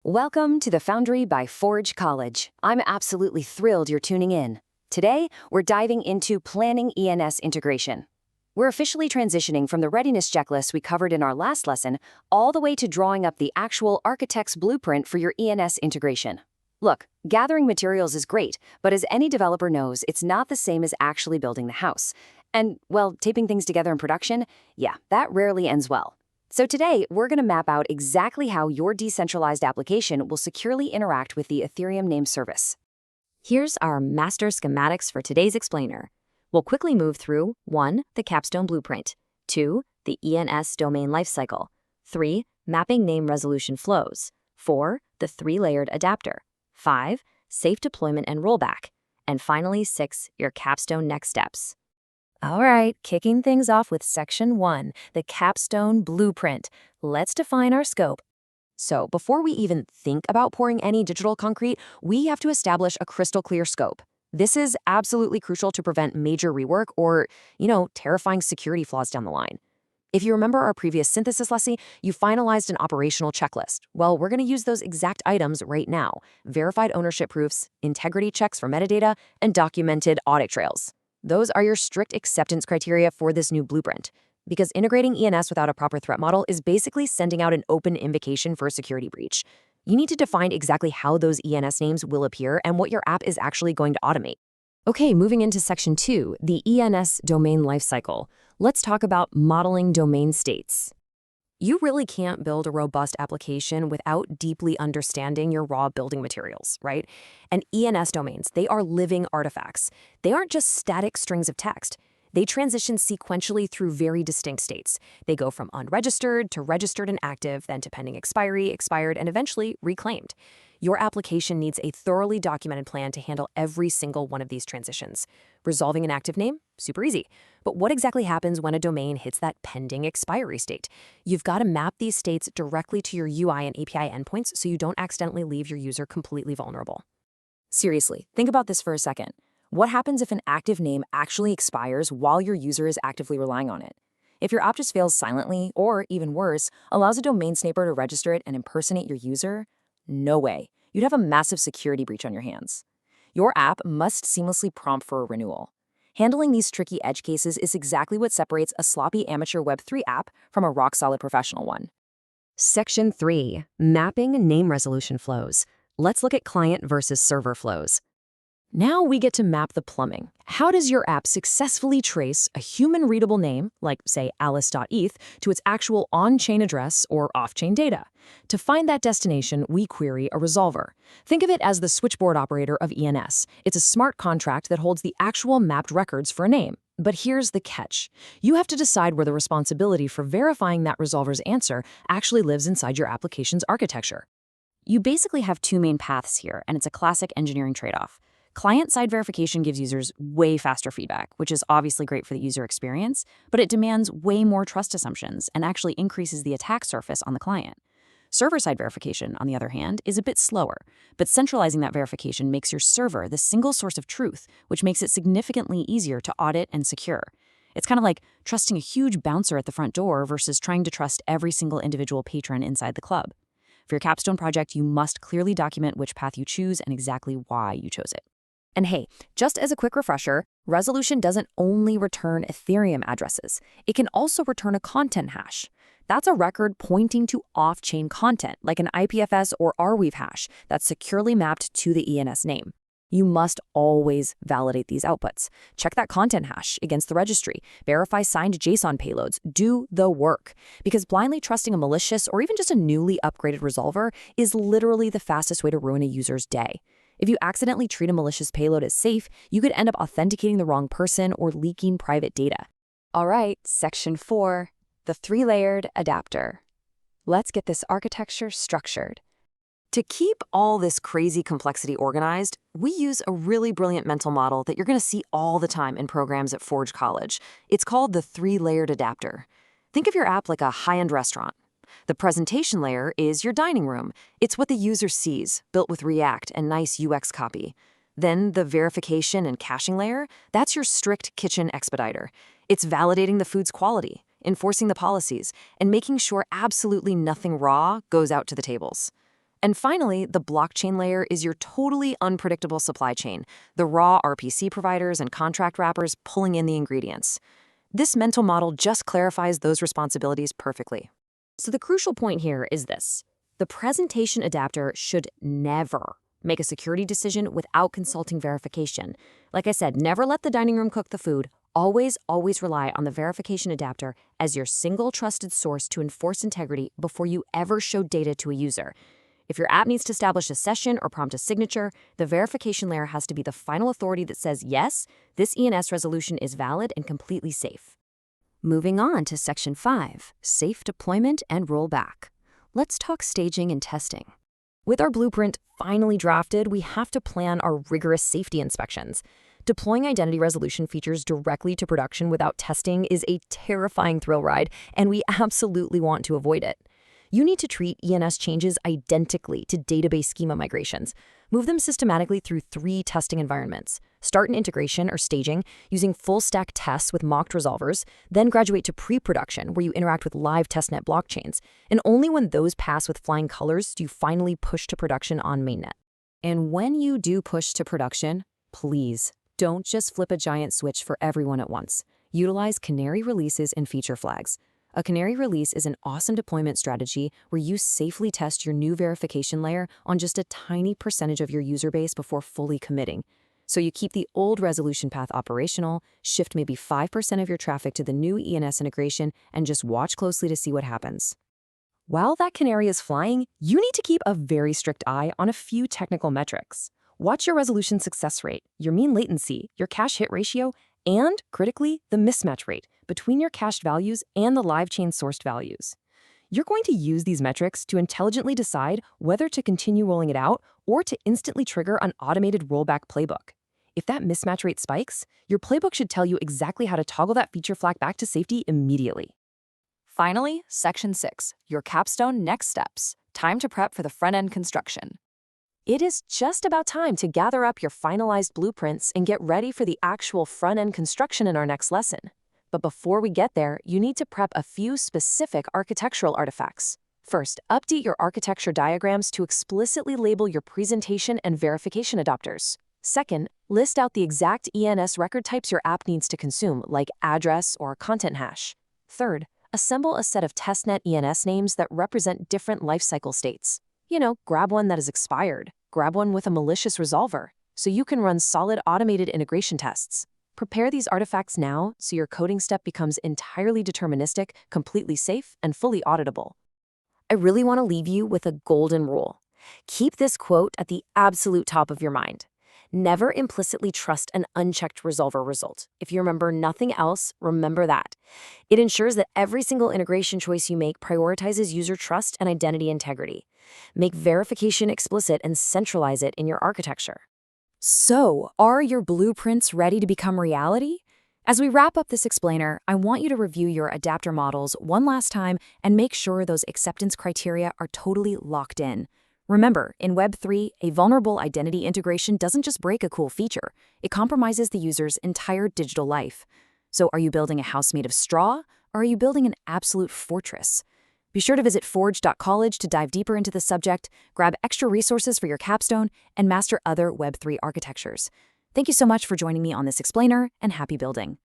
Welcome to the Foundry by Forge College. I'm absolutely thrilled you're tuning in. Today, we're diving into planning ENS integration. We're officially transitioning from the readiness checklist we covered in our last lesson all the way to drawing up the actual architect's blueprint for your ENS integration. Look, gathering materials is great, but as any developer knows, it's not the same as actually building the house. And, well, taping things together in production, yeah, that rarely ends well. So today, we're going to map out exactly how your decentralized application will securely interact with the Ethereum name service. Here's our master schematics for today's explainer. We'll quickly move through 1. The capstone blueprint, 2. The ENS domain lifecycle, 3. Mapping name resolution flows, 4. The 3-layered adapter, 5. Safe deployment and rollback, and finally 6. Your capstone next steps. All right, kicking things off with Section 1, the capstone blueprint. Let's define our scope. So before we even think about pouring any digital concrete, we have to establish a crystal clear scope. This is absolutely crucial to prevent major rework or, terrifying security flaws down the line. If you remember our previous synthesis lesson, you finalized an operational checklist. Well, we're going to use those exact items right now: verified ownership proofs, integrity checks for metadata, and documented audit trails. Those are your strict acceptance criteria for this new blueprint. Because integrating ENS without a proper threat model is basically sending out an open invocation for a security breach. You need to define exactly how those ENS names will appear and what your app is actually going to automate. Okay, moving into Section 2, the ENS domain lifecycle. Let's talk about modeling domain states. You really can't build a robust application without deeply understanding your raw building materials, right? And ENS domains, they are living artifacts. They aren't just static strings of text. They transition sequentially through very distinct states. They go from unregistered to registered and active, then to pending expiry, expired, and eventually reclaimed. Your application needs a thoroughly documented plan to handle every single one of these transitions. Resolving an active name? Super easy. But what exactly happens when a domain hits that pending expiry state? You've got to map these states directly to your UI and API endpoints so you don't accidentally leave your user completely vulnerable. Seriously, think about this for a second. What happens if an active name actually expires while your user is actively relying on it? If your app just fails silently, or even worse, allows a domain sniper to register it and impersonate your user? No way. You'd have a massive security breach on your hands. Your app must seamlessly prompt for a renewal. Handling these tricky edge cases is exactly what separates a sloppy amateur Web3 app from a rock-solid professional one. Section 3. Mapping name resolution flows. Let's look at client versus server flows. Now we get to map the plumbing. How does your app successfully trace a human-readable name, like, say, alice.eth, to its actual on-chain address or off-chain data? To find that destination, we query a resolver. Think of it as the switchboard operator of ENS. It's a smart contract that holds the actual mapped records for a name. But here's the catch. You have to decide where the responsibility for verifying that resolver's answer actually lives inside your application's architecture. You basically have two main paths here, and it's a classic engineering trade-off. Client-side verification gives users way faster feedback, which is obviously great for the user experience, but it demands way more trust assumptions and actually increases the attack surface on the client. Server-side verification, on the other hand, is a bit slower, but centralizing that verification makes your server the single source of truth, which makes it significantly easier to audit and secure. It's kind of like trusting a huge bouncer at the front door versus trying to trust every single individual patron inside the club. For your capstone project, you must clearly document which path you choose and exactly why you chose it. And hey, just as a quick refresher, resolution doesn't only return Ethereum addresses. It can also return a content hash. That's a record pointing to off-chain content, like an IPFS or Arweave hash that's securely mapped to the ENS name. You must always validate these outputs. Check that content hash against the registry. Verify signed JSON payloads. Do the work. Because blindly trusting a malicious or even just a newly upgraded resolver is literally the fastest way to ruin a user's day. If you accidentally treat a malicious payload as safe, you could end up authenticating the wrong person or leaking private data. All right, Section 4, the 3-layered adapter. Let's get this architecture structured. To keep all this crazy complexity organized, we use a really brilliant mental model that you're going to see all the time in programs at Forge College. It's called the 3-layered adapter. Think of your app like a high-end restaurant. The presentation layer is your dining room. It's what the user sees, built with React and nice UX copy. Then the verification and caching layer, that's your strict kitchen expediter. It's validating the food's quality, enforcing the policies, and making sure absolutely nothing raw goes out to the tables. And finally, the blockchain layer is your totally unpredictable supply chain, the raw RPC providers and contract wrappers pulling in the ingredients. This mental model just clarifies those responsibilities perfectly. So the crucial point here is this. The presentation adapter should never make a security decision without consulting verification. Like I said, never let the dining room cook the food. Always rely on the verification adapter as your single trusted source to enforce integrity before you ever show data to a user. If your app needs to establish a session or prompt a signature, the verification layer has to be the final authority that says, yes, this ENS resolution is valid and completely safe. Moving on to Section 5, Safe Deployment and Rollback. Let's talk staging and testing. With our blueprint finally drafted, we have to plan our rigorous safety inspections. Deploying identity resolution features directly to production without testing is a terrifying thrill ride, and we absolutely want to avoid it. You need to treat ENS changes identically to database schema migrations. Move them systematically through 3 testing environments. Start an integration or staging using full-stack tests with mocked resolvers, then graduate to pre-production where you interact with live testnet blockchains. And only when those pass with flying colors do you finally push to production on mainnet. And when you do push to production, please don't just flip a giant switch for everyone at once. Utilize canary releases and feature flags. A canary release is an awesome deployment strategy where you safely test your new verification layer on just a tiny percentage of your user base before fully committing. So you keep the old resolution path operational, shift maybe 5% of your traffic to the new ENS integration, and just watch closely to see what happens. While that canary is flying, you need to keep a very strict eye on a few technical metrics. Watch your resolution success rate, your mean latency, your cache hit ratio, and, critically, the mismatch rate between your cached values and the live chain sourced values. You're going to use these metrics to intelligently decide whether to continue rolling it out or to instantly trigger an automated rollback playbook. If that mismatch rate spikes, your playbook should tell you exactly how to toggle that feature flag back to safety immediately. Finally, Section 6, your capstone next steps. Time to prep for the front-end construction. It is just about time to gather up your finalized blueprints and get ready for the actual front-end construction in our next lesson. But before we get there, you need to prep a few specific architectural artifacts. First, update your architecture diagrams to explicitly label your presentation and verification adapters. Second, list out the exact ENS record types your app needs to consume, like address or content hash. Third, assemble a set of testnet ENS names that represent different lifecycle states. Grab one that is expired. Grab one with a malicious resolver, so you can run solid automated integration tests. Prepare these artifacts now so your coding step becomes entirely deterministic, completely safe, and fully auditable. I really want to leave you with a golden rule. Keep this quote at the absolute top of your mind. Never implicitly trust an unchecked resolver result. If you remember nothing else, remember that. It ensures that every single integration choice you make prioritizes user trust and identity integrity. Make verification explicit and centralize it in your architecture. So, are your blueprints ready to become reality? As we wrap up this explainer, I want you to review your adapter models one last time and make sure those acceptance criteria are totally locked in. Remember, in Web3, a vulnerable identity integration doesn't just break a cool feature, it compromises the user's entire digital life. So are you building a house made of straw, or are you building an absolute fortress? Be sure to visit forge.college to dive deeper into the subject, grab extra resources for your capstone, and master other Web3 architectures. Thank you so much for joining me on this explainer, and happy building.